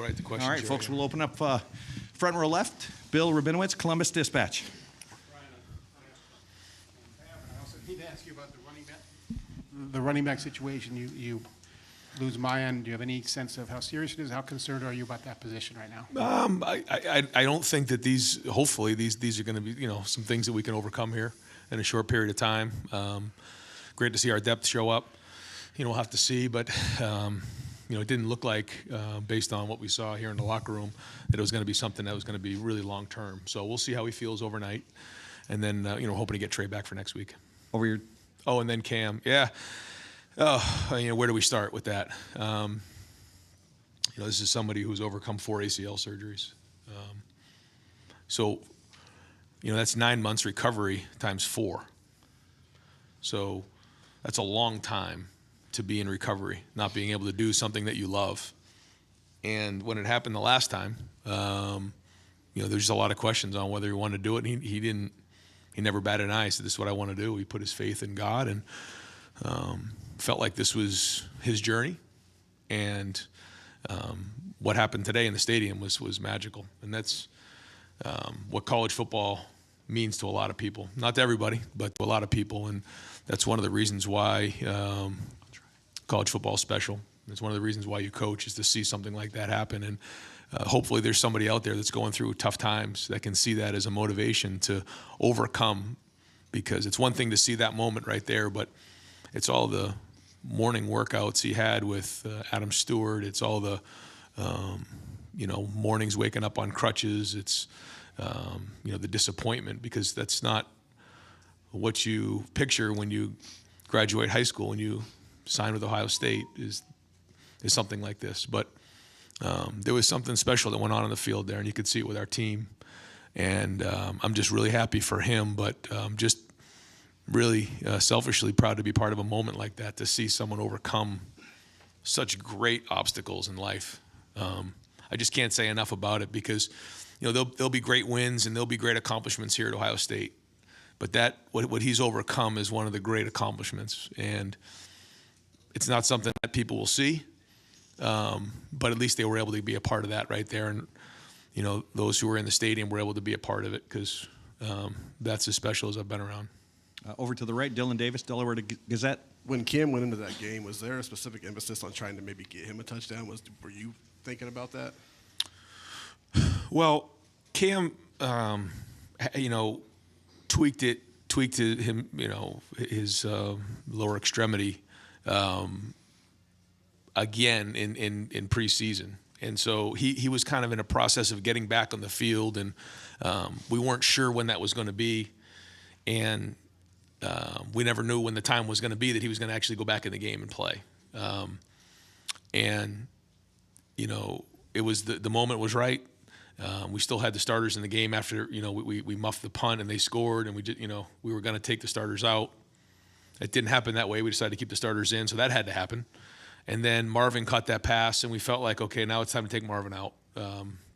go right to questions. All right, folks, we'll open up front row left. Bill Rabinowitz, Columbus Dispatch. I need to ask you about the running back situation. You lose Mayan. Do you have any sense of how serious it is? How concerned are you about that position right now? I don't think that hopefully these are going to be, some things that we can overcome here in a short period of time. Great to see our depth show up. We'll have to see, but it didn't look like, based on what we saw here in the locker room, that it was going to be something that was going to be really long term. So we'll see how he feels overnight, and then hoping to get Trey back for next week. And then Cam, yeah. Where do we start with that? This is somebody who's overcome 4 ACL surgeries. So that's 9 months recovery times 4. So that's a long time to be in recovery, not being able to do something that you love. And when it happened the last time, there's just a lot of questions on whether he wanted to do it. And he never batted an eye. He said, "This is what I want to do." He put his faith in God and felt like this was his journey. And what happened today in the stadium was magical. And that's what college football means to a lot of people. Not to everybody, but to a lot of people. And that's one of the reasons why college football is special. It's one of the reasons why you coach, is to see something like that happen. And hopefully there's somebody out there that's going through tough times that can see that as a motivation to overcome, because it's one thing to see that moment right there, but it's all the morning workouts he had with Adam Stewart. It's all the, mornings waking up on crutches. It's, the disappointment, because that's not what you picture when you graduate high school and you sign with Ohio State is something like this. But there was something special that went on the field there, and you could see it with our team. And I'm just really happy for him, but just really selfishly proud to be part of a moment like that, to see someone overcome such great obstacles in life. I just can't say enough about it, because there'll be great wins and there'll be great accomplishments here at Ohio State, but what he's overcome is one of the great accomplishments, and it's not something that people will see, but at least they were able to be a part of that right there. And those who were in the stadium were able to be a part of it, because that's as special as I've been around. Over to the right, Dylan Davis, Delaware Gazette. When Cam went into that game, was there a specific emphasis on trying to maybe get him a touchdown? Were you thinking about that? Well, Cam, tweaked him, his lower extremity again in preseason. And so he was kind of in a process of getting back on the field, and we weren't sure when that was going to be. And we never knew when the time was going to be that he was going to actually go back in the game and play. It was the moment was right. We still had the starters in the game after, we muffed the punt and they scored, and we were going to take the starters out. It didn't happen that way. We decided to keep the starters in, so that had to happen. And then Marvin caught that pass, and we felt like, okay, now it's time to take Marvin out.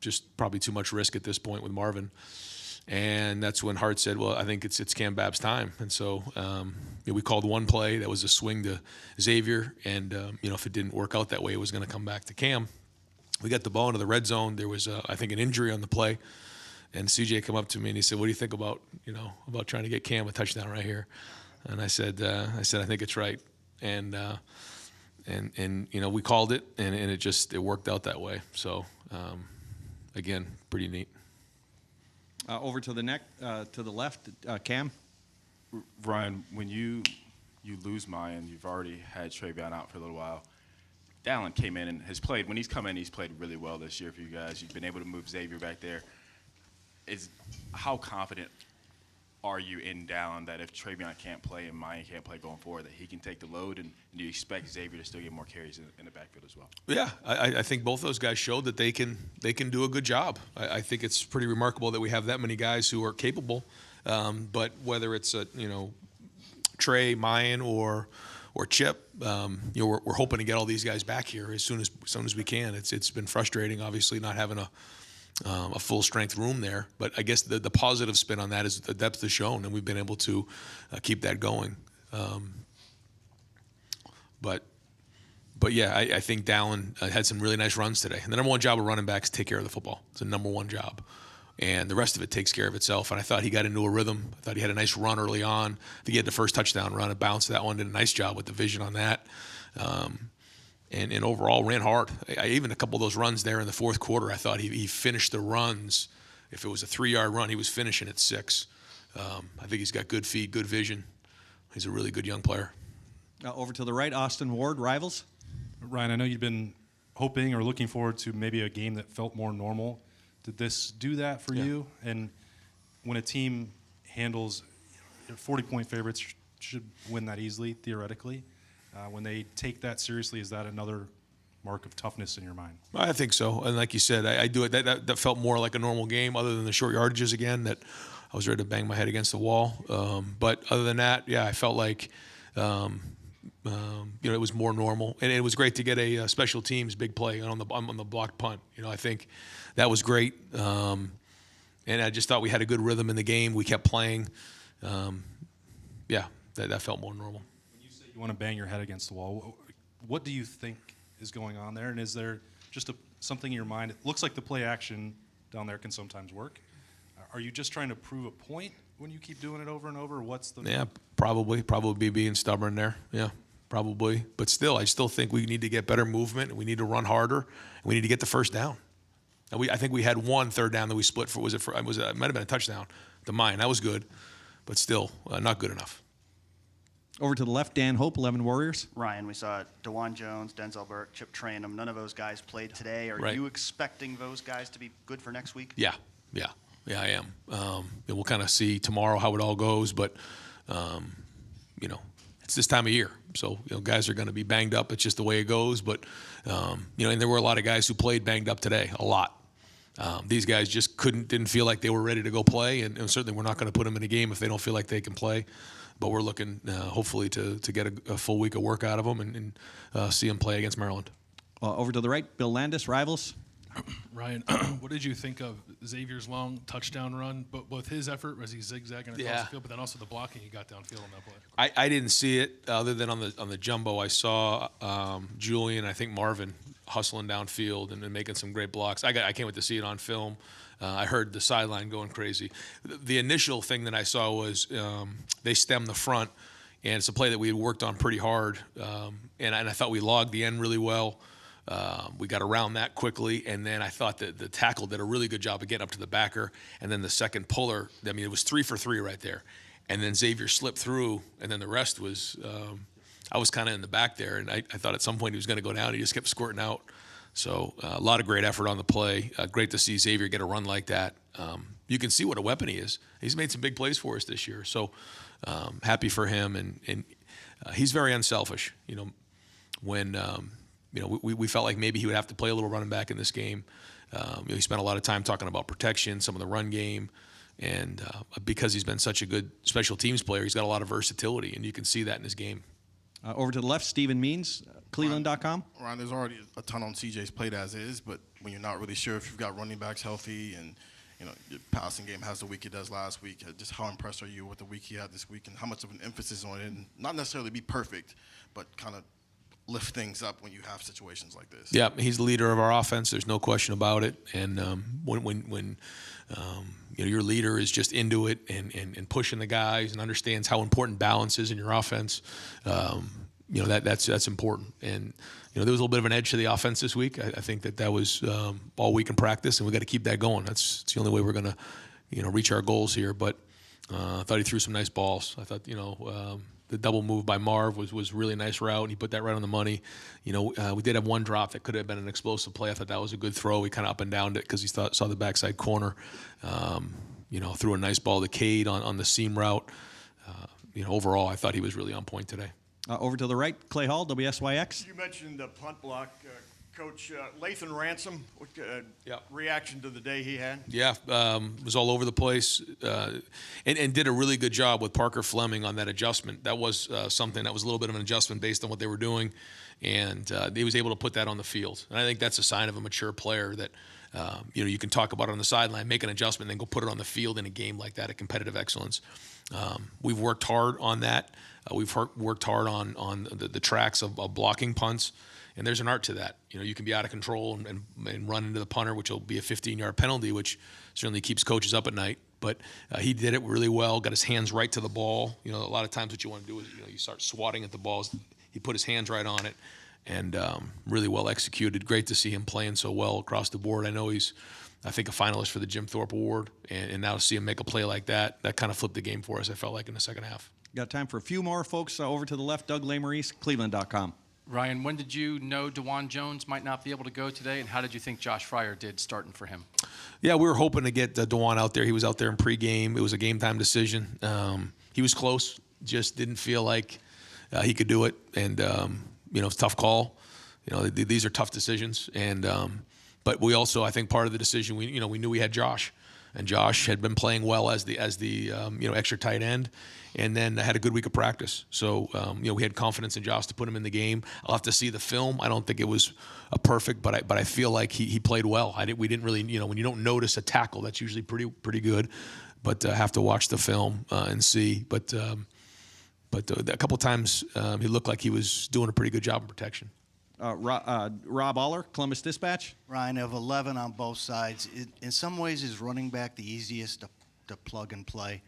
Just probably too much risk at this point with Marvin. And that's when Hart said, well, I think it's Cam Babb's time. And so we called one play. That was a swing to Xavier. And, if it didn't work out that way, it was going to come back to Cam. We got the ball into the red zone. There was, I think, an injury on the play. And CJ came up to me and he said, "What do you think about trying to get Cam a touchdown right here?" And I said, I think it's right. And we called it, and it worked out that way. So, again, pretty neat. Over to the left, Cam. Ryan, when you lose Mayan, you've already had Travion out for a little while. Dallin came in and has played. When he's come in, he's played really well this year for you guys. You've been able to move Xavier back there. How confident are you in Dallin that if Travion can't play and Mayan can't play going forward, that he can take the load? And do you expect Xavier to still get more carries in the backfield as well? Yeah, I think both those guys showed that they can do a good job. I think it's pretty remarkable that we have that many guys who are capable. But whether it's Trey, Mayan, or Chip, we're hoping to get all these guys back here as soon as we can. It's been frustrating, obviously, not having a full strength room there, but I guess the positive spin on that is the depth is shown, and we've been able to keep that going. But But yeah, I think Dallin had some really nice runs today. And the number one job of running backs is take care of the football. It's the number one job. And the rest of it takes care of itself. And I thought he got into a rhythm. I thought he had a nice run early on. I think he had the first touchdown run and bounced that one. Did a nice job with the vision on that. And overall ran hard. Even a couple of those runs there in the fourth quarter, I thought he finished the runs. If it was a 3-yard run, he was finishing at 6. I think he's got good feet, good vision. He's a really good young player. Over to the right, Austin Ward, Rivals. Ryan, I know you've been hoping or looking forward to maybe a game that felt more normal. Did this do that for you? And when a team handles 40-point favorites should win that easily, theoretically. When they take that seriously, is that another mark of toughness in your mind? I think so. And like you said, I do it. That felt more like a normal game other than the short yardages again that I was ready to bang my head against the wall. But other than that, yeah, I felt like it was more normal, and it was great to get a special teams big play on the blocked punt. I think that was great, and I just thought we had a good rhythm in the game. We kept playing. That felt more normal. When you say you want to bang your head against the wall, what do you think is going on there? And is there just something in your mind? It looks like the play action down there can sometimes work. Are you just trying to prove a point when you keep doing it over and over? What's the... Yeah, probably being stubborn there. Yeah, probably. But still, I still think we need to get better movement, and we need to run harder, and we need to get the first down. And I think we had one third down that we split for. It might have been a touchdown to mine. That was good, but still not good enough. Over to the left, Dan Hope, 11 Warriors. Ryan, we saw DeJuan Jones, Denzel Burke, Chip Trayanum. None of those guys played today. Are Right. you expecting those guys to be good for next week? Yeah, I am. And we'll kind of see tomorrow how it all goes, but it's this time of year, so guys are going to be banged up. It's just the way it goes. But and there were a lot of guys who played banged up today, a lot. These guys just didn't feel like they were ready to go play, and certainly we're not going to put them in a game if they don't feel like they can play. But we're looking hopefully to get a full week of work out of them and see them play against Maryland. Over to the right, Bill Landis, Rivals. Ryan, what did you think of Xavier's long touchdown run? But both his effort as he's zigzagging across the field, but then also the blocking he got downfield on that play. I didn't see it other than on the jumbo. I saw Julian, I think Marvin, hustling downfield and making some great blocks. I can't wait to see it on film. I heard the sideline going crazy. The initial thing that I saw was they stemmed the front, and it's a play that we had worked on pretty hard, and I thought we logged the end really well. We got around that quickly, and then I thought that the tackle did a really good job of getting up to the backer, and then the second puller, it was 3 for 3 right there. And then Xavier slipped through, and then the rest was I was kind of in the back there, and I thought at some point he was going to go down. He just kept squirting out. So a lot of great effort on the play. Great to see Xavier get a run like that. You can see what a weapon he is. He's made some big plays for us this year. So happy for him, and he's very unselfish. When we felt like maybe he would have to play a little running back in this game. He spent a lot of time talking about protection, some of the run game, and because he's been such a good special teams player, he's got a lot of versatility, and you can see that in his game. Over to the left, Stephen Means, Cleveland.com. Ryan, there's already a ton on CJ's plate as is, but when you're not really sure if you've got running backs healthy and your passing game has the week it does last week, just how impressed are you with the week he had this week and how much of an emphasis on it, and not necessarily be perfect, but kind of lift things up when you have situations like this? Yeah, he's the leader of our offense. There's no question about it. And when your leader is just into it and pushing the guys and understands how important balance is in your offense, that's important. And there was a little bit of an edge to the offense this week. I think that was all week in practice, and we got to keep that going. It's the only way we're going to reach our goals here. But I thought he threw some nice balls. I thought the double move by Marv was really a nice route. He put that right on the money. We did have one drop that could have been an explosive play. I thought that was a good throw. He kind of up and downed it because he saw the backside corner. Threw a nice ball to Cade on the seam route. Overall, I thought he was really on point today. Over to the right, Clay Hall, WSYX. You mentioned the punt block. Coach Lathan Ransom, what Yep. reaction to the day he had? Yeah, was all over the place and did a really good job with Parker Fleming on that adjustment. That was something that was a little bit of an adjustment based on what they were doing, and he was able to put that on the field. And I think that's a sign of a mature player that you can talk about it on the sideline, make an adjustment, and then go put it on the field in a game like that, a competitive excellence. We've worked hard on that. We've worked hard on the tracks of blocking punts. And there's an art to that. You know, you can be out of control and run into the punter, which will be a 15-yard penalty, which certainly keeps coaches up at night. But he did it really well, got his hands right to the ball. You know, a lot of times what you want to do is, you know, you start swatting at the balls. He put his hands right on it and really well executed. Great to see him playing so well across the board. I know he's, I think, a finalist for the Jim Thorpe Award. And now to see him make a play like that kind of flipped the game for us, I felt like, in the second half. Got time for a few more folks. Over to the left, Doug Lesmerises, Cleveland.com. Ryan, when did you know DeJuan Jones might not be able to go today, and how did you think Josh Fryer did starting for him? Yeah, we were hoping to get DeJuan out there. He was out there in pregame. It was a game-time decision. He was close, just didn't feel like he could do it. And, you know, it's a tough call. You know, these are tough decisions. And but we also, I think, part of the decision, we knew we had Josh. And Josh had been playing well as the you know, extra tight end, and then had a good week of practice. So you know, we had confidence in Josh to put him in the game. I'll have to see the film. I don't think it was a perfect, but I feel like he played well. We didn't really, you know, when you don't notice a tackle, that's usually pretty good. But have to watch the film and see. But a couple of times he looked like he was doing a pretty good job in protection. Rob Aller, Columbus Dispatch. Ryan, of 11 on both sides, in some ways is running back the easiest to plug and play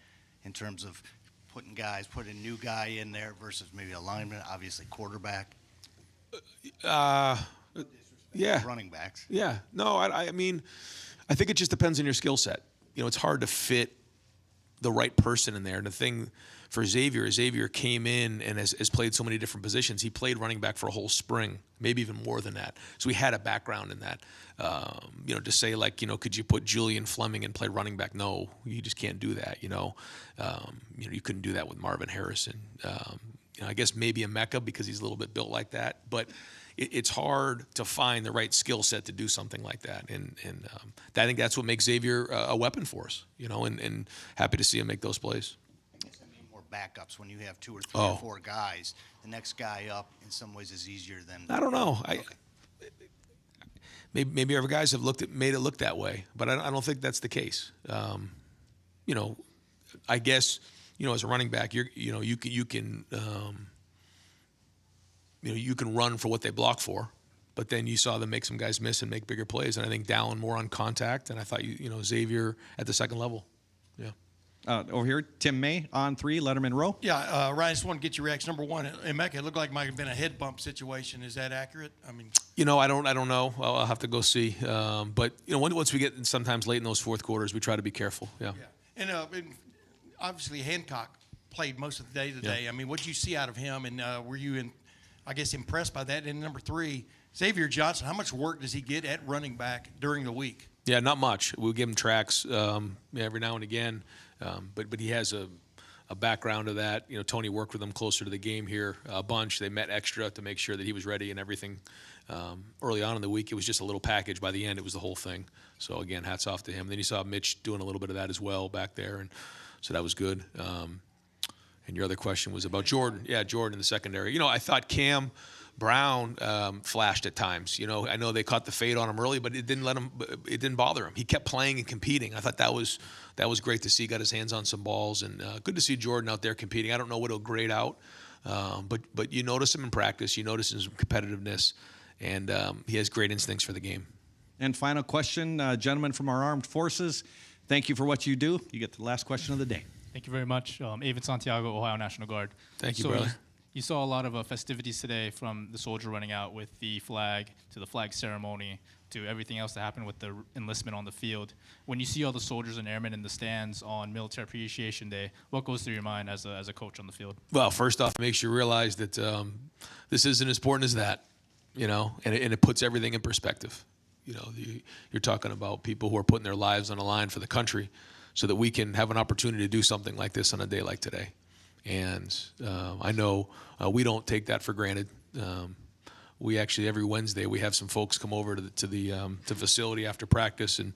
in terms of putting a new guy in there versus maybe a lineman, obviously quarterback? Yeah. Running backs. Yeah. No, I mean, I think it just depends on your skill set. You know, it's hard to fit the right person in there. And the thing for Xavier came in and has played so many different positions. He played running back for a whole spring, maybe even more than that. So he had a background in that. You know, to say, like, you know, could you put Julian Fleming and play running back? No, you just can't do that, you know. You couldn't do that with Marvin Harrison. You know, I guess maybe a Mecca because he's a little bit built like that. But it's hard to find the right skill set to do something like that. And I think that's what makes Xavier a weapon for us, you know, and happy to see him make those plays. More backups when you have 2 or 3 or 4 guys. The next guy up, in some ways, is easier than. I don't know. Maybe other guys have made it look that way, but I don't think that's the case. You know, I guess, you know, as a running back, you can run for what they block for, but then you saw them make some guys miss and make bigger plays. And I think Dallin more on contact, and I thought you know Xavier at the second level. Yeah. Over here, Tim May on 3, Lettermen Row. Yeah, Ryan, I just want to get your reaction. Number one, in Mecca, it looked like it might have been a head bump situation. Is that accurate? I mean, you know, I don't know. I'll have to go see. But you know, once we get sometimes late in those fourth quarters, we try to be careful. Yeah. And obviously Hancock played most of the day today. Yeah. I mean, what did you see out of him, and were you impressed by that? And number 3, Xavier Johnson. How much work does he get at running back during the week? Yeah, not much. We'll give him tracks every now and again. But he has a background of that. You know, Tony worked with him closer to the game here a bunch. They met extra to make sure that he was ready and everything. Early on in the week, it was just a little package. By the end, it was the whole thing. So, again, hats off to him. Then you saw Mitch doing a little bit of that as well back there, and so that was good. And your other question was about Jordan. Yeah, Jordan in the secondary. You know, I thought Cam Brown flashed at times. You know, I know they caught the fade on him early, but it didn't bother him. He kept playing and competing. I thought that was great to see. Got his hands on some balls, and good to see Jordan out there competing. I don't know what he'll grade out, but you notice him in practice. You notice his competitiveness, and he has great instincts for the game. And final question, gentlemen from our armed forces, thank you for what you do. You get the last question of the day. Thank you very much. Avon Santiago, Ohio National Guard. Thank you, brother. You saw a lot of festivities today, from the soldier running out with the flag to the flag ceremony to everything else that happened with the enlistment on the field. When you see all the soldiers and airmen in the stands on Military Appreciation Day, what goes through your mind as a coach on the field? Well, first off, it makes you realize that this isn't as important as that, you know, and it puts everything in perspective. You know, you're talking about people who are putting their lives on the line for the country so that we can have an opportunity to do something like this on a day like today. And I know we don't take that for granted. We actually, every Wednesday, we have some folks come over to the facility after practice, and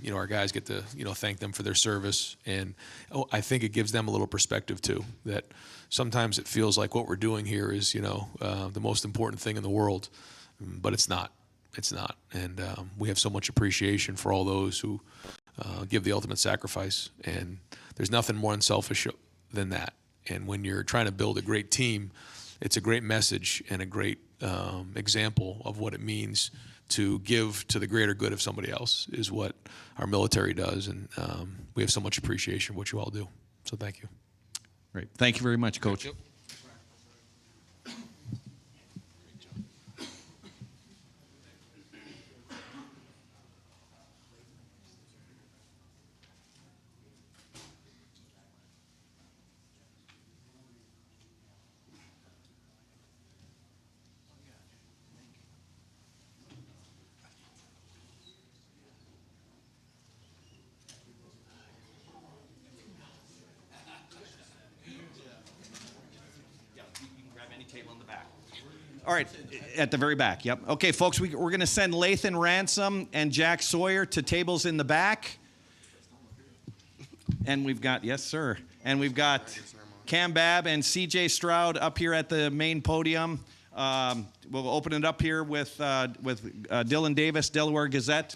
you know, our guys get to, you know, thank them for their service. And I think it gives them a little perspective too, that sometimes it feels like what we're doing here is, you know, the most important thing in the world, but it's not. It's not. And we have so much appreciation for all those who give the ultimate sacrifice. And there's nothing more unselfish than that. And when you're trying to build a great team, it's a great message and a great example of what it means to give to the greater good of somebody else is what our military does, and we have so much appreciation for what you all do. So thank you. Great. Thank you very much, Coach. Yep. All right, at the very back, yep. Okay, folks, we're going to send Lathan Ransom and Jack Sawyer to tables in the back. And we've got, yes, sir. And we've got Cam Babb and CJ Stroud up here at the main podium. We'll open it up here with Dylan Davis, Delaware Gazette.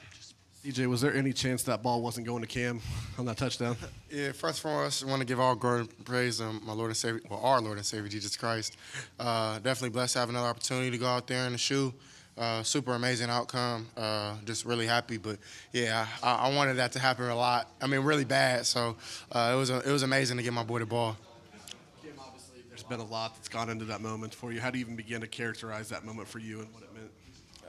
CJ, was there any chance that ball wasn't going to Cam on that touchdown? Yeah, first and foremost, I want to give all glory and praise my Lord and Savior, well, our Lord and Savior, Jesus Christ. Definitely blessed to have another opportunity to go out there in the shoe. Super amazing outcome. Just really happy. But, yeah, I wanted that to happen a lot. I mean, really bad. So it was amazing to get my boy the ball. Cam, obviously, there's been a lot that's gone into that moment for you. How do you even begin to characterize that moment for you and what it meant?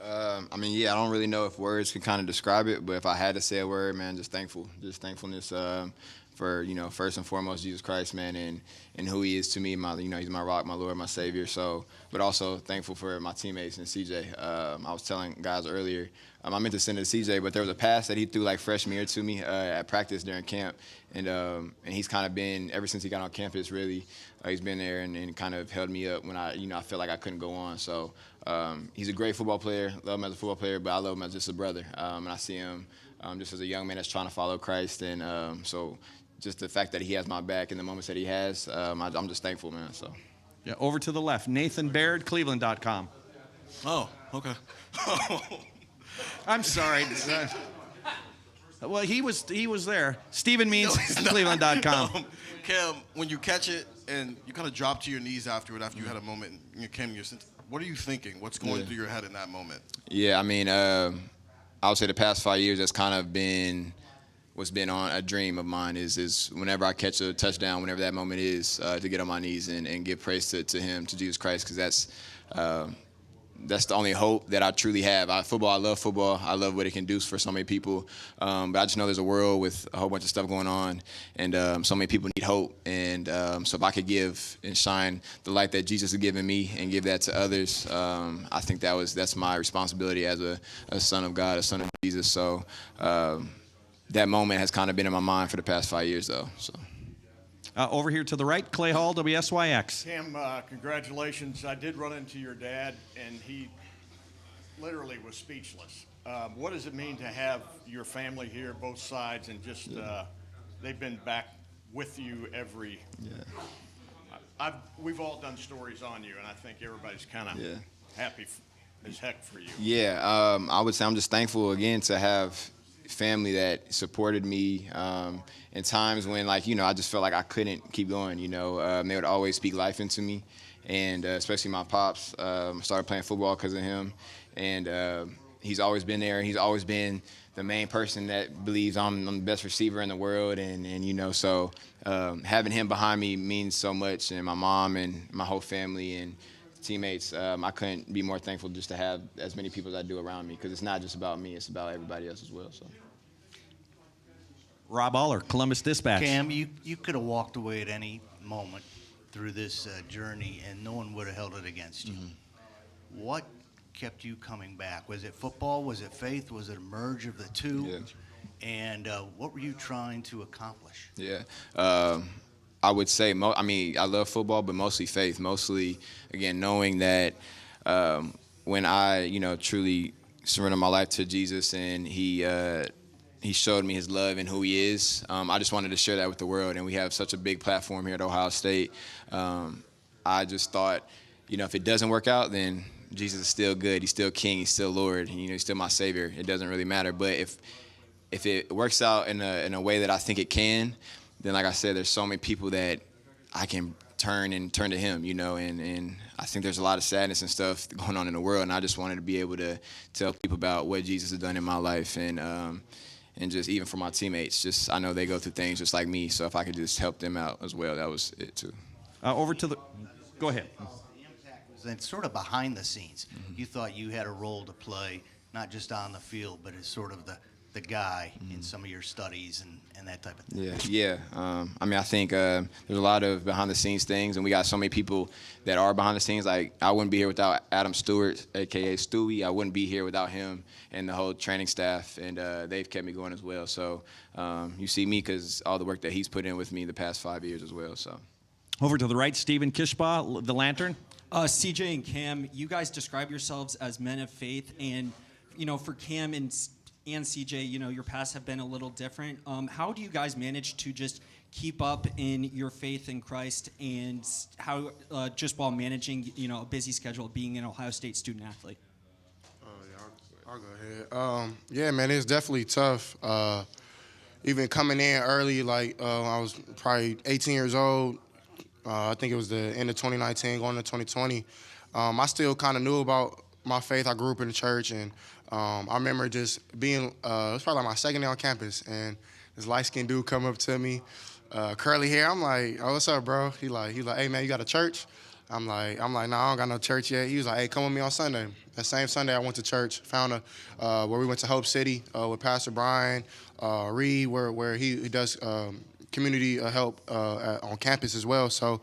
I mean, yeah, I don't really know if words can kind of describe it, but if I had to say a word, man, just thankful. Just thankfulness for, you know, first and foremost, Jesus Christ, man, and who he is to me. He's my rock, my Lord, my Savior. So, but also thankful for my teammates and CJ. I was telling guys earlier, I meant to send it to CJ, but there was a pass that he threw like freshman year to me at practice during camp. And he's kind of been, ever since he got on campus, really, he's been there and kind of held me up when I felt like I couldn't go on. So he's a great football player, love him as a football player, but I love him as just a brother. And I see him just as a young man that's trying to follow Christ. And so just the fact that he has my back in the moments that he has, I'm just thankful, man. So. Yeah, over to the left, Nathan Baird, Cleveland.com. Oh, okay. I'm sorry. Well, he was there. Stephen Means, Cleveland.com. Cam, when you catch it and you kind of drop to your knees after you had a moment, and you came to what are you thinking? What's going through your head in that moment? Yeah, I mean, I would say the past 5 years that's kind of been what's been on a dream of mine is whenever I catch a touchdown, whenever that moment is, to get on my knees and give praise to him, to Jesus Christ, because that's the only hope that I truly have. I love football. I love what it can do for so many people. But I just know there's a world with a whole bunch of stuff going on, and so many people need hope. And so if I could give and shine the light that Jesus has given me and give that to others, I think that's my responsibility as a son of God, a son of Jesus. So that moment has kind of been in my mind for the past 5 years, though. So. Over here to the right, Clay Hall, WSYX. Cam, congratulations. I did run into your dad, and he literally was speechless. What does it mean to have your family here, both sides, and just they've been back with you every. Yeah. We've all done stories on you, and I think everybody's kind of happy as heck for you. Yeah, I would say I'm just thankful again to have family that supported me in times when, like, I just felt like I couldn't keep going. They would always speak life into me, and especially my pops. Started playing football because of him, and he's always been there. He's always been the main person that believes I'm the best receiver in the world, and so having him behind me means so much, and my mom and my whole family and teammates. I couldn't be more thankful just to have as many people as I do around me, because it's not just about me, it's about everybody else as well. So. Rob Aller, Columbus Dispatch. Cam, you could have walked away at any moment through this journey, and no one would have held it against you. Mm-hmm. What kept you coming back? Was it football? Was it faith? Was it a merge of the two? Yeah. And what were you trying to accomplish? Yeah. I would say, I love football, but mostly faith. Mostly, again, knowing that when I, truly surrender my life to Jesus, and He showed me His love and who He is. I just wanted to share that with the world, and we have such a big platform here at Ohio State. I just thought, if it doesn't work out, then Jesus is still good. He's still King. He's still Lord. He's still my Savior. It doesn't really matter. But if it works out in a way that I think it can, then, like I said, there's so many people that I can turn to Him, you know. And I think there's a lot of sadness and stuff going on in the world, and I just wanted to be able to tell people about what Jesus has done in my life, and just even for my teammates, just I know they go through things just like me, so if I could just help them out as well, that was it too. Over to the, go ahead. And sort of behind the scenes, you thought you had a role to play, not just on the field, but as sort of the guy in some of your studies and that type of thing. Yeah. I mean, I think there's a lot of behind the scenes things, and we got so many people that are behind the scenes. Like, I wouldn't be here without Adam Stewart, aka Stewie. I wouldn't be here without him and the whole training staff, and they've kept me going as well. So you see me because all the work that he's put in with me the past 5 years as well. So over to the right, Stephen Kishbaugh, the Lantern. CJ and Cam, you guys describe yourselves as men of faith, and for Cam and CJ, your paths have been a little different. How do you guys manage to just keep up in your faith in Christ, and how just while managing a busy schedule, being an Ohio State student athlete? I'll go ahead. Yeah, man, it's definitely tough. Even coming in early, like I was probably 18 years old. I think it was the end of 2019, going into 2020. I still kind of knew about my faith. I grew up in the church, and I remember just being, it was probably like my second day on campus, and this light-skinned dude come up to me, curly hair. I'm like, "Oh, what's up, bro?" He like, "Hey, man, you got a church?" I'm like, "Nah, I don't got no church yet." He was like, "Hey, come with me on Sunday." That same Sunday, I went to church, found where we went to Hope City with Pastor Brian Reed, where he does community help on campus as well. So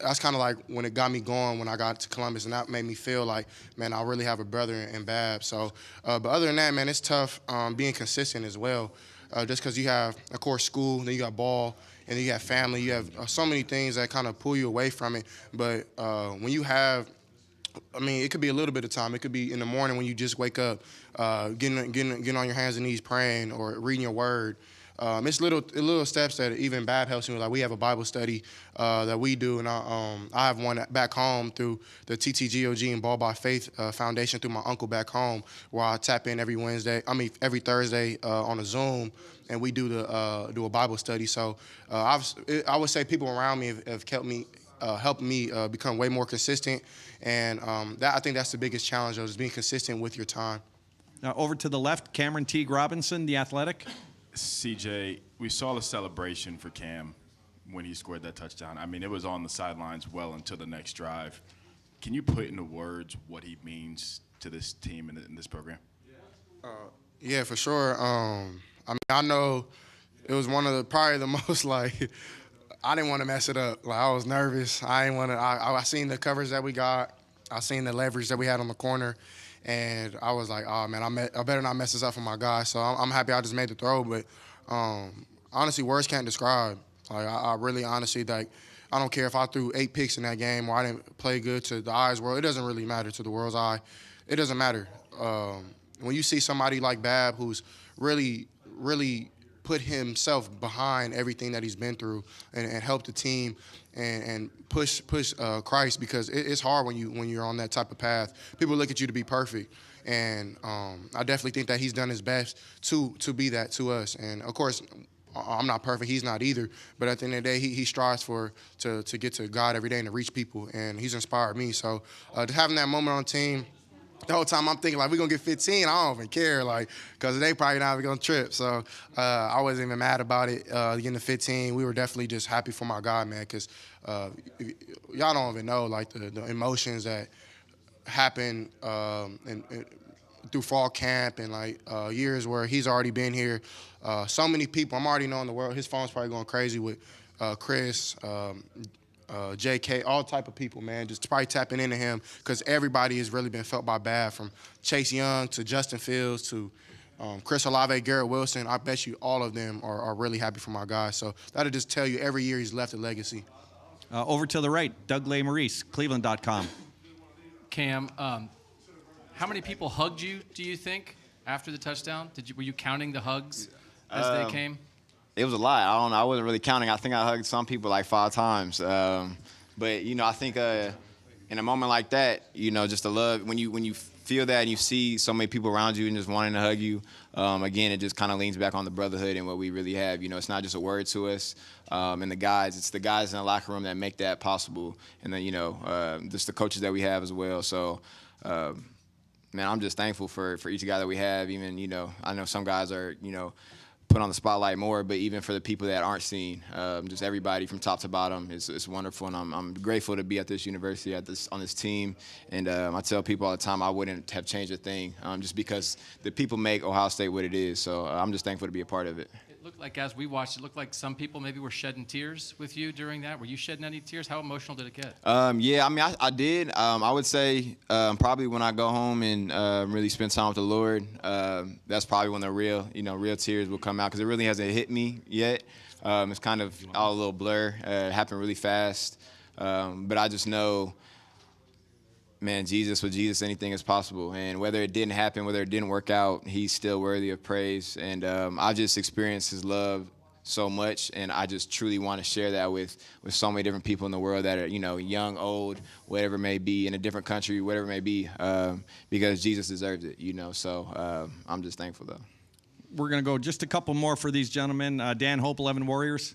that's kind of like when it got me going when I got to Columbus, and that made me feel like, man, I really have a brother in Bab. So, but other than that, man, it's tough being consistent as well. Just because you have, of course, school, then you got ball, and then you have family. You have so many things that kind of pull you away from it. But when you have, I mean, it could be a little bit of time. It could be in the morning when you just wake up, getting on your hands and knees praying or reading your word. It's little steps that even Bab helps me with. Like, we have a Bible study that we do, and I have one back home through the TTGOG and Ball by Faith Foundation through my uncle back home, where I tap in every Thursday on a Zoom, and we do a Bible study. So I would say people around me have helped me become way more consistent, and I think that's the biggest challenge, though, is being consistent with your time. Now over to the left, Cameron Teague Robinson, the Athletic. CJ, we saw the celebration for Cam when he scored that touchdown. I mean, it was on the sidelines well until the next drive. Can you put into words what he means to this team and in this program? Yeah, for sure. I mean, I know it was probably the most, like, I didn't want to mess it up. Like, I was nervous. I seen the coverage that we got. I seen the leverage that we had on the corner. And I was like, oh, man, I better not mess this up for my guy. So I'm happy I just made the throw. But honestly, words can't describe. Like, I really honestly, like, I don't care if I threw 8 picks in that game or I didn't play good to the eye's world. It doesn't really matter to the world's eye. It doesn't matter. When you see somebody like Bab who's really, really put himself behind everything that he's been through and helped the team and push Christ, because it's hard when you're on that type of path. People look at you to be perfect, and I definitely think that he's done his best to be that to us. And of course, I'm not perfect. He's not either. But at the end of the day, he strives to get to God every day and to reach people, and he's inspired me. So just having that moment on the team. The whole time I'm thinking, like, we're going to get 15. I don't even care, like, because they probably not even going to trip. So I wasn't even mad about it getting the 15. We were definitely just happy for my guy, man, because y'all don't even know, like, the emotions that happen through fall camp and, like, years where he's already been here. So many people. I'm already knowing the world. His phone's probably going crazy with Chris, JK, all type of people, man, just probably tapping into him, because everybody has really been felt by Bab, from Chase Young to Justin Fields to Chris Olave, Garrett Wilson. I bet you all of them are really happy for my guy. So that'll just tell you every year he's left a legacy. Over to the right, Doug Maurice, Cleveland.com. Cam, how many people hugged you, do you think, after the touchdown? Were you counting the hugs as they came? It was a lot. I don't know. I wasn't really counting. I think I hugged some people like 5 times. But I think in a moment like that, just the love, when you feel that and you see so many people around you and just wanting to hug you, again, it just kind of leans back on the brotherhood and what we really have. It's not just a word to us. And the guys, it's the guys in the locker room that make that possible. And then, just the coaches that we have as well. So, man, I'm just thankful for each guy that we have. Even, I know some guys are, put on the spotlight more, but even for the people that aren't seen, just everybody from top to bottom, it's wonderful, and I'm grateful to be at this university, on this team, and I tell people all the time I wouldn't have changed a thing, just because the people make Ohio State what it is, so I'm just thankful to be a part of it. It looked like, as we watched, it looked like some people maybe were shedding tears with you during that. Were you shedding any tears? How emotional did it get? Yeah, I mean, I did. I would say probably when I go home and really spend time with the Lord, that's probably when the real tears will come out, because it really hasn't hit me yet. It's kind of all a little blur. It happened really fast. But I just know, man, with Jesus, anything is possible. And whether it didn't happen, whether it didn't work out, he's still worthy of praise. And I just experienced his love so much, and I just truly want to share that with so many different people in the world that are, young, old, whatever it may be, in a different country, whatever it may be, because Jesus deserves it, So I'm just thankful, though. We're going to go just a couple more for these gentlemen. Dan Hope, 11 Warriors.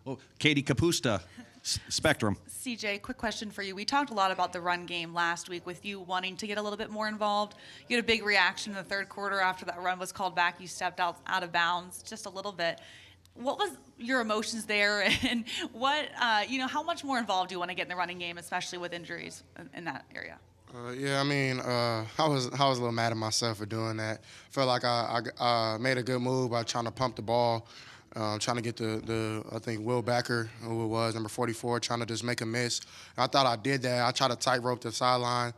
Oh, Katie Kapusta, Spectrum. CJ, quick question for you. We talked a lot about the run game last week with you wanting to get a little bit more involved. You had a big reaction in the third quarter after that run was called back. You stepped out of bounds just a little bit. What was your emotions there, and what, how much more involved do you want to get in the running game, especially with injuries in that area? Yeah, I mean, I was a little mad at myself for doing that. Felt like I made a good move by trying to pump the ball, trying to get I think Will Backer, who it was, number 44, trying to just make a miss. And I thought I did that. I tried to tightrope the sideline.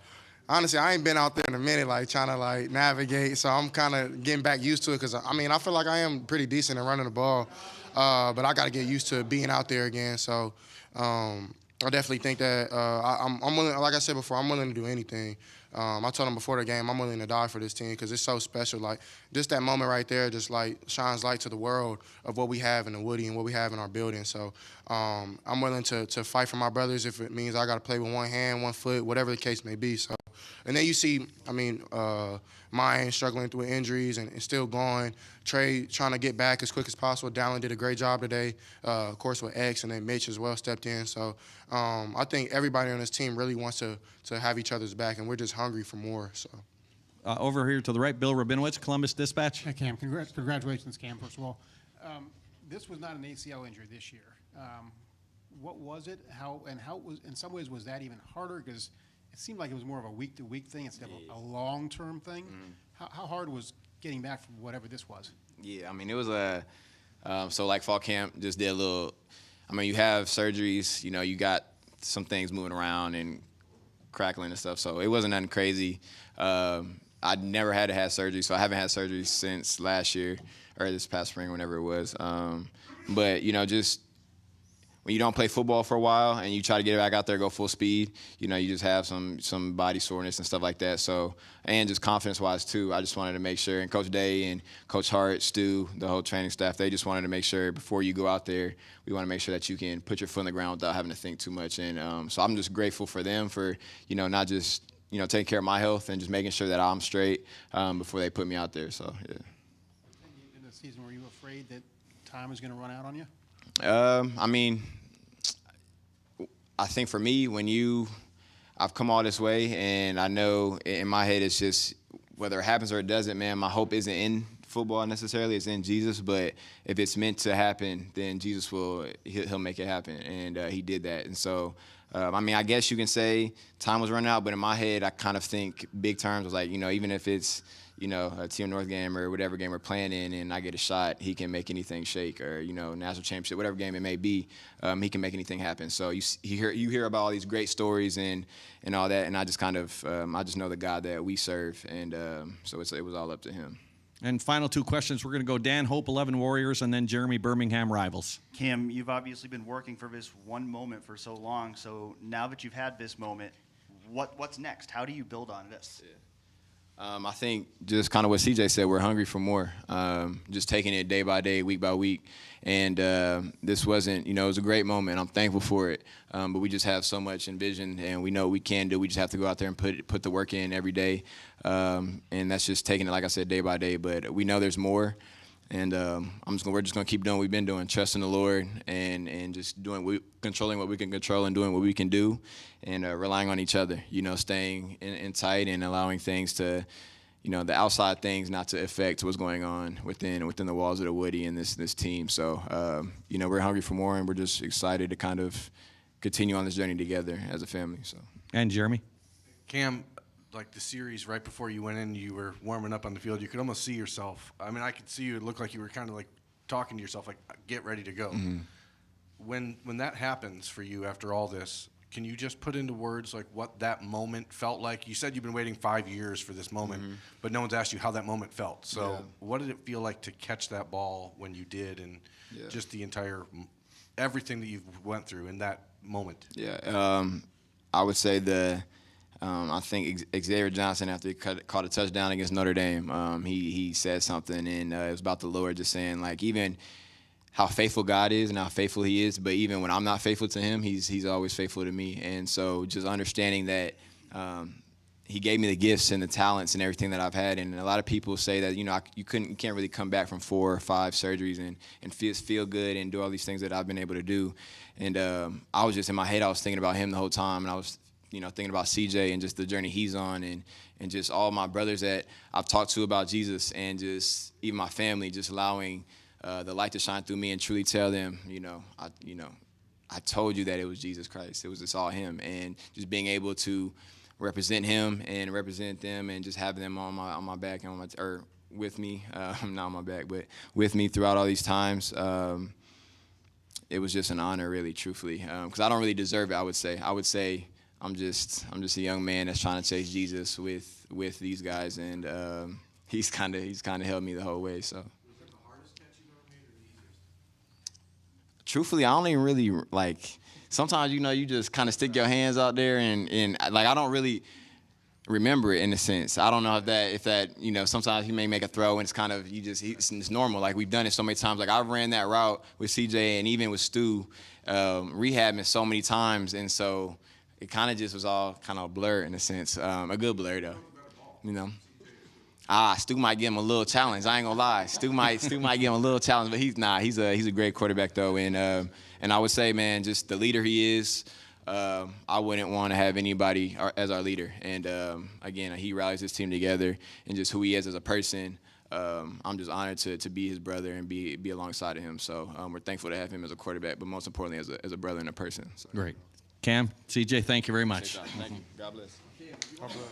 Honestly, I ain't been out there in a minute, trying to navigate. So I'm kind of getting back used to it, because I feel like I am pretty decent at running the ball, but I got to get used to being out there again. So I definitely think that I'm willing. Like I said before, I'm willing to do anything. I told them before the game, I'm willing to die for this team, because it's so special. Just that moment right there, just shines light to the world of what we have in the Woody and what we have in our building. So I'm willing to fight for my brothers if it means I got to play with one hand, one foot, whatever the case may be. So, and then you see, Mayan struggling with injuries and still going. Trey trying to get back as quick as possible. Dallin did a great job today, of course, with X, and then Mitch as well stepped in. So I think everybody on this team really wants to have each other's back, and we're just hungry for more. So. Over here to the right, Bill Rabinowitz, Columbus Dispatch. Hey, Cam, congratulations, Cam, first of all. This was not an ACL injury this year. What was it? How it was, in some ways, was that even harder? Because it seemed like it was more of a week-to-week thing instead of a long-term thing. Mm-hmm. How hard was getting back from whatever this was? Yeah, it was so fall camp just did a little, you have surgeries, you got some things moving around and crackling and stuff, so it wasn't nothing crazy. I'd never had to have surgery, so I haven't had surgery since last year or this past spring, whenever it was. But, just when you don't play football for a while and you try to get back out there, go full speed, you just have some body soreness and stuff like that. So, and just confidence-wise, too, I just wanted to make sure, and Coach Day and Coach Hart, Stu, the whole training staff, they just wanted to make sure before you go out there, we want to make sure that you can put your foot on the ground without having to think too much. And so I'm just grateful for them for, not just, taking care of my health and just making sure that I'm straight before they put me out there. So, yeah. In the season, were you afraid that time was going to run out on you? I think for me, I've come all this way, and I know in my head it's just whether it happens or it doesn't, man, my hope isn't in football necessarily, it's in Jesus. But if it's meant to happen, then Jesus he'll make it happen, and he did that. And so, I guess you can say time was running out, but in my head, I kind of think big terms was even if it's a Team North game or whatever game we're playing in, and I get a shot, he can make anything shake, or national championship, whatever game it may be, he can make anything happen. So you hear about all these great stories and all that, and I just kind of I just know the God that we serve, and so it was all up to him. And final two questions. We're going to go Dan Hope, 11 Warriors, and then Jeremy Birmingham, Rivals. Cam, you've obviously been working for this one moment for so long. So now that you've had this moment, what's next? How do you build on this? I think just kind of what CJ said, we're hungry for more. Just taking it day by day, week by week. And this wasn't, it was a great moment. I'm thankful for it. But we just have so much in vision, and we know what we can do. We just have to go out there and put the work in every day. And that's just taking it, like I said, day by day. But we know there's more. And we're just gonna keep doing what we've been doing, trusting the Lord, and just controlling what we can control and doing what we can do, and relying on each other. Staying in tight and allowing things to, the outside things not to affect what's going on within the walls of the Woody and this team. So we're hungry for more, and we're just excited to kind of continue on this journey together as a family. So. And Jeremy, Cam, like the series right before you went in, you were warming up on the field. You could almost see yourself. I mean, I could see you. It looked like you were kind of like talking to yourself, like, get ready to go. Mm-hmm. When that happens for you after all this, can you just put into words like what that moment felt like? You said you've been waiting 5 years for this moment, but no one's asked you how that moment felt. So what did it feel like to catch that ball when you did, and just the entire everything that you've went through in that moment? Yeah, I would say I think Xavier Johnson, after he caught a touchdown against Notre Dame, he said something, and it was about the Lord, just saying, like, even how faithful God is and how faithful he is, but even when I'm not faithful to him, he's always faithful to me. And so just understanding that he gave me the gifts and the talents and everything that I've had. And a lot of people say that, you can't really come back from 4 or 5 surgeries and feel good and do all these things that I've been able to do. And I was just in my head, I was thinking about him the whole time, and I was thinking about CJ and just the journey he's on, and just all my brothers that I've talked to about Jesus, and just even my family, just allowing the light to shine through me and truly tell them, I told you that it was Jesus Christ. It was just all him, and just being able to represent him and represent them, and just having them on my back and with me, not on my back, but with me throughout all these times. It was just an honor, really, truthfully, because I don't really deserve it. I would say. I'm just a young man that's trying to chase Jesus with these guys, and he's kind of held me the whole way. So, was that the hardest catch you've ever made, or the easiest? Truthfully, I don't even really like. Sometimes you just kind of stick your hands out there, and like I don't really remember it in a sense. I don't know if that sometimes you may make a throw and it's kind of it's normal. Like we've done it so many times. Like I ran that route with CJ and even with Stu, rehabbing so many times, and so. It kind of just was all kind of a blur in a sense, a good blur though, Stu might give him a little challenge. I ain't gonna lie, Stu might give him a little challenge, but he's not. He's a great quarterback though, and I would say, man, just the leader he is, I wouldn't want to have anybody as our leader. And again, he rallies his team together, and just who he is as a person. I'm just honored to be his brother and be alongside of him. So we're thankful to have him as a quarterback, but most importantly as a brother and a person. So. Great. Cam, CJ, thank you very much. Thank you. God bless.